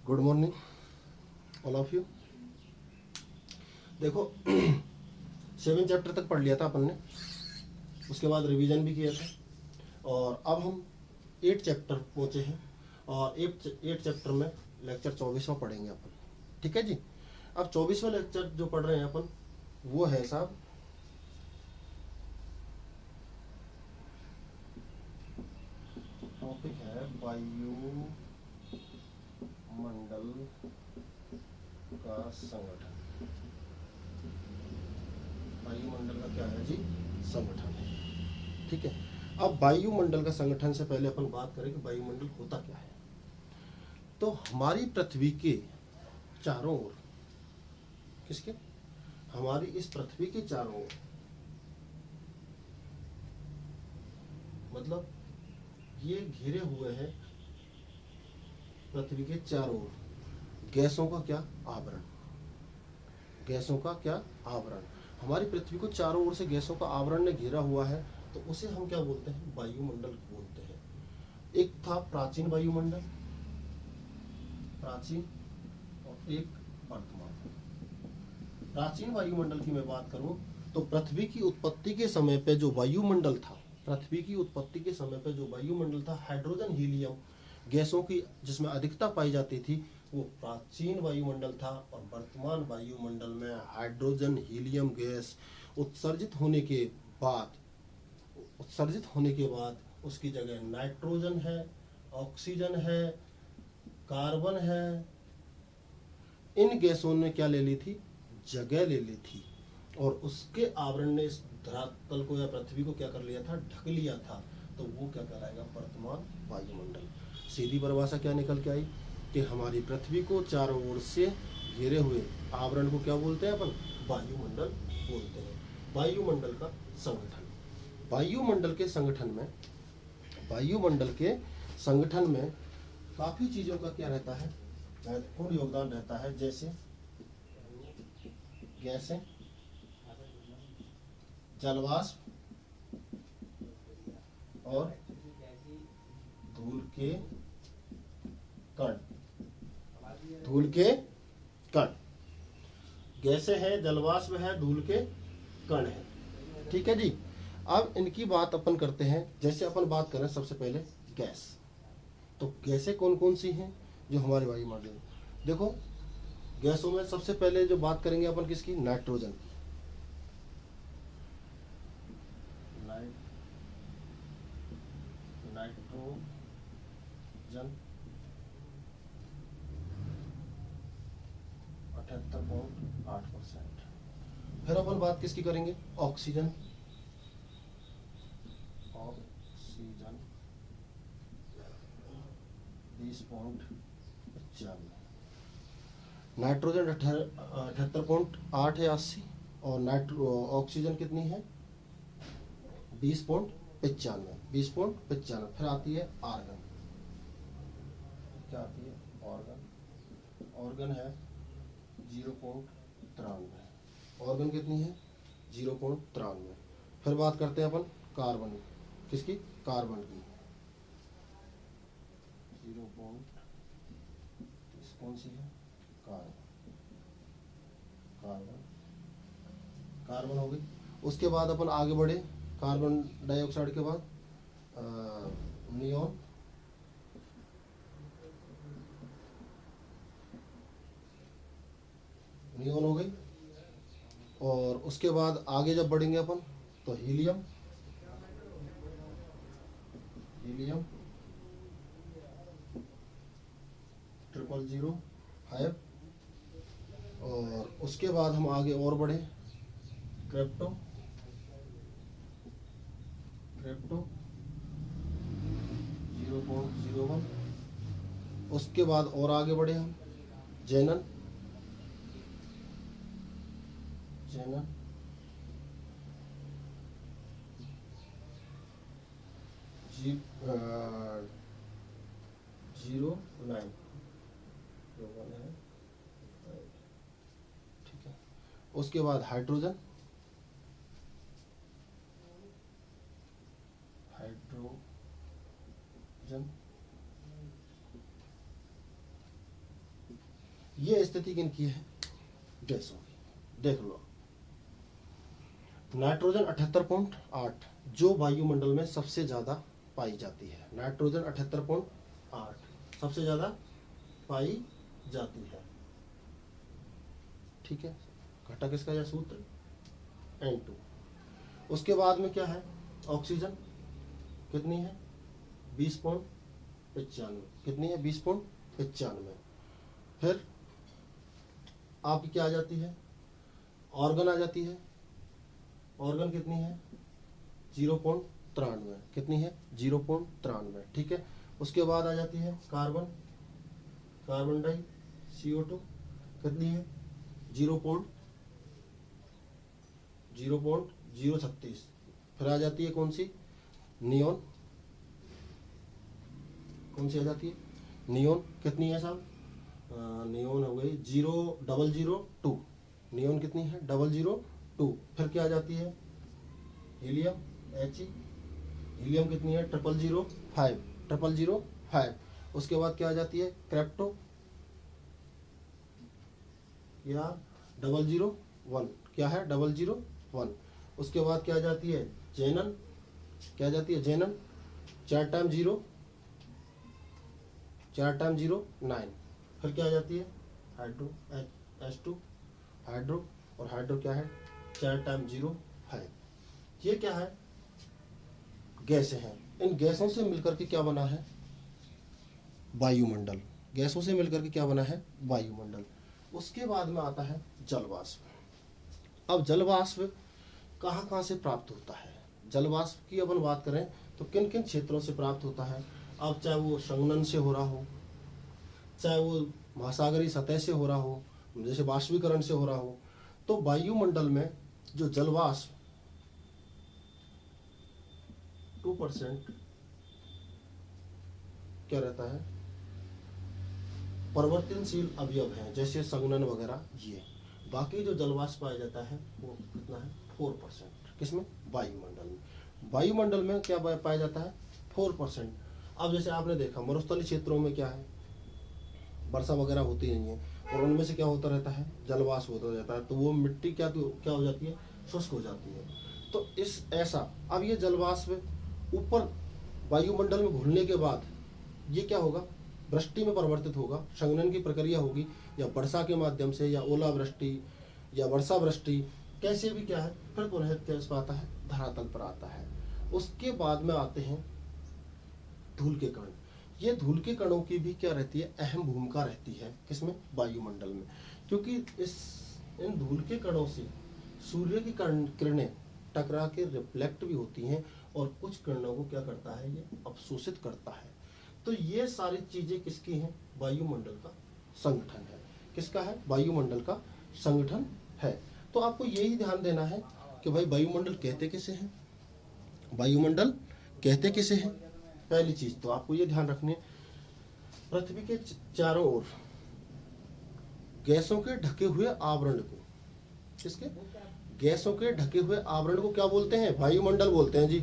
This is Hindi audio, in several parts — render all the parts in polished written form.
Good morning all of you. देखो 7 चैप्टर तक पढ़ लिया था अपन ने, उसके बाद रिवीजन भी किया था और अब हम 8 चैप्टर पहुंचे हैं और 8 चैप्टर में लेक्चर 24वां पढ़ेंगे अपन। ठीक है जी। अब 24वां लेक्चर जो पढ़ रहे हैं अपन वो है साहब टॉपिक है वायुमंडल का संगठन। वायुमंडल का क्या है जी? संगठन। ठीक है। अब वायुमंडल का संगठन से पहले अपन बात करें कि वायुमंडल होता क्या है। तो हमारी पृथ्वी के चारों ओर, किसके? हमारी इस पृथ्वी के चारों ओर, मतलब ये घिरे हुए हैं पृथ्वी के चारों ओर गैसों का क्या? आवरण। गैसों का क्या? आवरण। हमारी पृथ्वी को चारों ओर से गैसों का आवरण ने घेरा हुआ है, तो उसे हम क्या बोलते हैं? वायुमंडल बोलते हैं। एक था प्राचीन वायुमंडल, प्राचीन, और एक वर्तमान। प्राचीन वायुमंडल की मैं बात करूं तो पृथ्वी की उत्पत्ति के समय पे जो वायुमंडल था, पृथ्वी की उत्पत्ति के समय पे जो वायुमंडल था, हाइड्रोजन हीलियम गैसों की जिसमें अधिकता पाई जाती थी, वो प्राचीन वायुमंडल था। और वर्तमान वायुमंडल में हाइड्रोजन हीलियम गैस बाद उत्सर्जित होने के बाद उसकी जगह नाइट्रोजन है, ऑक्सीजन है, कार्बन है। इन गैसों ने क्या ले ली थी? जगह ले ली थी और उसके आवरण ने इस धरातल को या पृथ्वी को क्या कर लिया था? ढक लिया था। तो वो क्या कहलाएगा? वर्तमान वायुमंडल। सीधी परिभाषा क्या निकल के आई कि हमारी पृथ्वी को चारों ओर से घेरे हुए आवरण को क्या बोलते हैं अपन? वायुमंडल बोलते हैं। वायुमंडल का संगठन। वायुमंडल के संगठन में काफी चीजों का क्या रहता है? महत्वपूर्ण योगदान रहता है। जैसे गैसें, जलवाष्प और धूल के कण। धूल के कण, गैसें हैं, जलवाष्प है, धूल के कण है। ठीक है जी। अब इनकी बात अपन करते हैं। जैसे अपन बात करें सबसे पहले गैस, तो गैसें कौन कौन सी हैं जो हमारे वायुमंडल में? देखो गैसों में सबसे पहले जो बात करेंगे अपन किसकी? नाइट्रोजन की। नाइट्रोजन 78.8%। फिर अपन बात किसकी करेंगे? ऑक्सीजन। ऑक्सीजन 20.95। नाइट्रोजन 78.8 है, 80। और ऑक्सीजन कितनी है? 20.95। फिर आती है आर्गन। क्या आती है? ऑर्गन है 0.93। ऑर्गन कितनी है? 0.93। फिर बात करते हैं अपन कार्बन। किसकी? कार्बन की। 0. कौन सी है? कार्बन कार्बन हो गई। उसके बाद अपन आगे बढ़े, कार्बन डाइऑक्साइड के बाद नियॉन, नियॉन हो गई। और उसके बाद आगे जब बढ़ेंगे अपन तो हीलियम, हीलियम 000 और उसके बाद हम आगे और बढ़े, क्रिप्टो 0.01। उसके बाद और आगे बढ़े हम, जेनन 0.9। ठीक है। उसके बाद हाइड्रोजन 0.1। ये स्थिति किनकी है? गैसों की। देख लो, नाइट्रोजन 78.8 जो वायुमंडल में सबसे ज्यादा पाई जाती है। नाइट्रोजन 78.8 सबसे ज्यादा पाई जाती है। ठीक है, घटक इसका यह सूत्र N2। उसके बाद में क्या है? ऑक्सीजन कितनी है? 20.95। कितनी है? 20.95। फिर आपकी क्या आ जाती है? ऑर्गन आ जाती है। ऑर्गन कितनी है? 0.93। कितनी है? 0.93। ठीक है, उसके बाद आ जाती है कार्बन, कार्बन डाई CO2 कितनी है? 0.036। फिर आ जाती है कौन सी? नियोन। कौन सी आ जाती है? नियोन। कितनी है साहब? नियोन हो गई 0.002। नियोन कितनी है? 0.002। फिर क्या आ जाती है? Helium He। हीलियम कितनी है? 0005। 0005। उसके बाद क्या आ जाती है? क्रेप्टो या 001। क्या है? 001। उसके बाद क्या आ जाती है? जेनन। क्या आ जाती है? जेनन। 4 टाइम 0, 4 टाइम 0 9। फिर क्या आ जाती है? Hydro H2। हाइड्रो, और हाइड्रो क्या है? 4 टाइम 0 5। ये क्या है? गैसें हैं। इन गैसों से मिलकर के क्या बना है? वायुमंडल। गैसों से मिलकर के क्या बना है? वायुमंडल। उसके बाद में आता है जलवाष्प। अब जलवाष्प कहाँ कहाँ से प्राप्त होता है? जलवाष्प की अपन बात करें तो किन किन क्षेत्रों से प्राप्त होता है? अब चाहे वो संघनन से हो रहा हो, चाहे वो महासागरीय सतह से हो रहा हो, जैसे वाष्पीकरण से हो रहा हो, तो वायुमंडल में जो जलवाष्प 2% क्या रहता है? परिवर्तनशील अवयव हैं, जैसे संघनन वगैरह। ये बाकी जो जलवाष्प पाया जाता है वो कितना है? 4%। किसमें? वायुमंडल में। वायुमंडल में क्या पाया जाता है? 4%। अब जैसे आपने देखा मरुस्थलीय क्षेत्रों में क्या है? वर्षा वगैरह होती नहीं है, और उनमें से क्या होता रहता है? जलवाष्प होता रहता है, तो वो मिट्टी क्या हो जाती है? शुष्क हो जाती है। तो इस ऐसा अब ये जलवाष्प ऊपर वायुमंडल में घुलने के बाद ये क्या होगा? वृष्टि में परिवर्तित होगा। संघनन की प्रक्रिया होगी, या वर्षा के माध्यम से, या ओलावृष्टि, या वर्षा वृष्टि, कैसे भी क्या है? फिर पुनः कैसे आता है? धरातल पर आता है। उसके बाद में आते हैं धूल के कण। ये धूल के कणों की भी क्या रहती है? अहम भूमिका रहती है। किसमें? वायुमंडल में। क्योंकि इन धूल के कणों से सूर्य की किरणें टकरा के रिफ्लेक्ट भी होती हैं, और कुछ किरणों को क्या करता है? ये अवशोषित करता है। तो ये सारी चीजें किसकी हैं? वायुमंडल का संगठन है। किसका है? वायुमंडल का संगठन है। तो आपको यही ध्यान देना है कि भाई वायुमंडल कहते किसे हैं? वायुमंडल कहते किसे हैं? पहली चीज तो आपको ये ध्यान रखनी है, पृथ्वी के चारों ओर गैसों के ढके हुए आवरण को, किसके? गैसों के ढके हुए आवरण को क्या बोलते हैं? वायुमंडल बोलते हैं जी।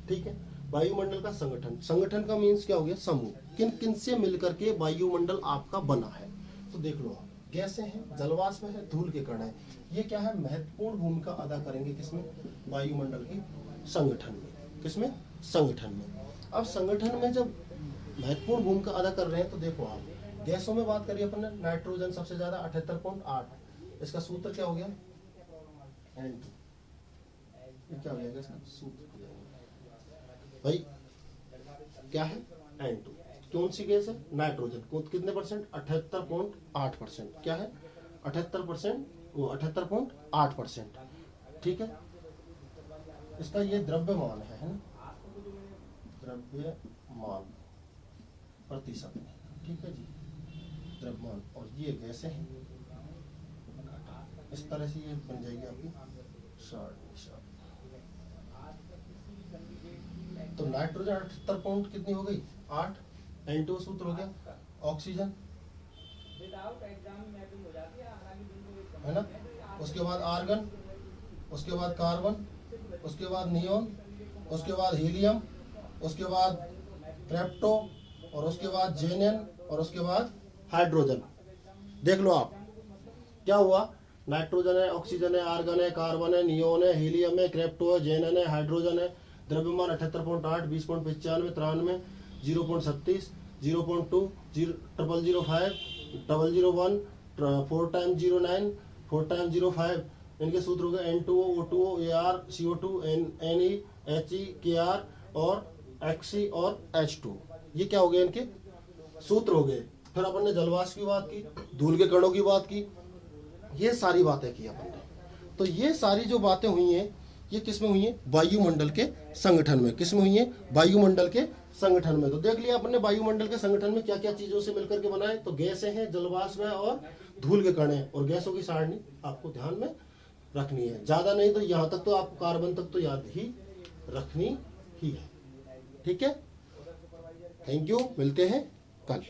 ठीक है, वायुमंडल का संगठन। संगठन का मीन्स क्या हो गया? समूह। किन किन से मिलकर के वायुमंडल आपका बना है? तो देख लो, गैसें हैं, जलवाष्प है, धूल के कण है। ये क्या है? महत्वपूर्ण भूमिका अदा करेंगे किसमें? वायुमंडल की संगठन में। किसमें? संगठन में। अब संगठन में जब महत्वपूर्ण भूमिका अदा कर रहे हैं तो देखो आप, गैसों में बात करिए अपन ने, नाइट्रोजन सबसे ज्यादा 78.8। इसका सूत्र क्या हो गया? N2। ये क्या हो जाएगा इसका सूत्र? भाई क्या है? N2। कौन सी गैस है? नाइट्रोजन। कितने परसेंट? 78.8%। क्या है? 78%, वो 78.8%। ठीक है, इसका ये द्रव्यमान है ना? द्रव्यमान प्रतिशत में। ठीक है जी, द्रव्यमान। और ये गैसें हैं, इस तरह से ये बन जाएगी आपकी शॉर्ट। तो नाइट्रोजन 78 पॉइंट कितनी हो गई? 8। N2 सूत्र हो गया। ऑक्सीजन है ना, उसके बाद आर्गन, उसके बाद कार्बन, उसके बाद नियोन, उसके बाद हीलियम, उसके बाद क्रेप्टो, और उसके बाद जेनेन, और उसके बाद हाइड्रोजन। देख लो आप, क्या हुआ, नाइट्रोजन है, ऑक्सीजन है, आर्गन है, कार्बन है, नियोन है, हीलियम है, क्रेप्टो है, जेनन है, हाइड्रोजन है, द्रव्यमान 78.8, 20.95, 93, 0.36, 0.2, 0.005, 001, 4 टाइम 09, 4 टाइम 05, इनके सूत्र हो गए N2O, O2O, AR, CO2, Ne, He, Kr और Xc और H2। ये क्या हो गए, इनके सूत्र हो गए। फिर अपन ने जलवाष्प की बात की, धूल के कणों की बात की, ये सारी बातें की अपन ने। तो ये सारी जो बातें हुई हैं, ये किस में हुई हैं, वायुमंडल के संगठन में। किस में हुई हैं, वायुमंडल के संगठन में। तो देख लिया अपन ने वायुमंडल के संगठन में क्या क्या चीजों से मिलकर के बनाए, तो गैसें हैं, जलवाष्प है और धूल के कण हैं। और गैसों की सारणी आपको ध्यान में रखनी है, ज्यादा नहीं तो यहाँ तक तो आपको कार्बन तक तो याद ही रखनी ही है। ठीक है, थैंक यू, मिलते हैं कल।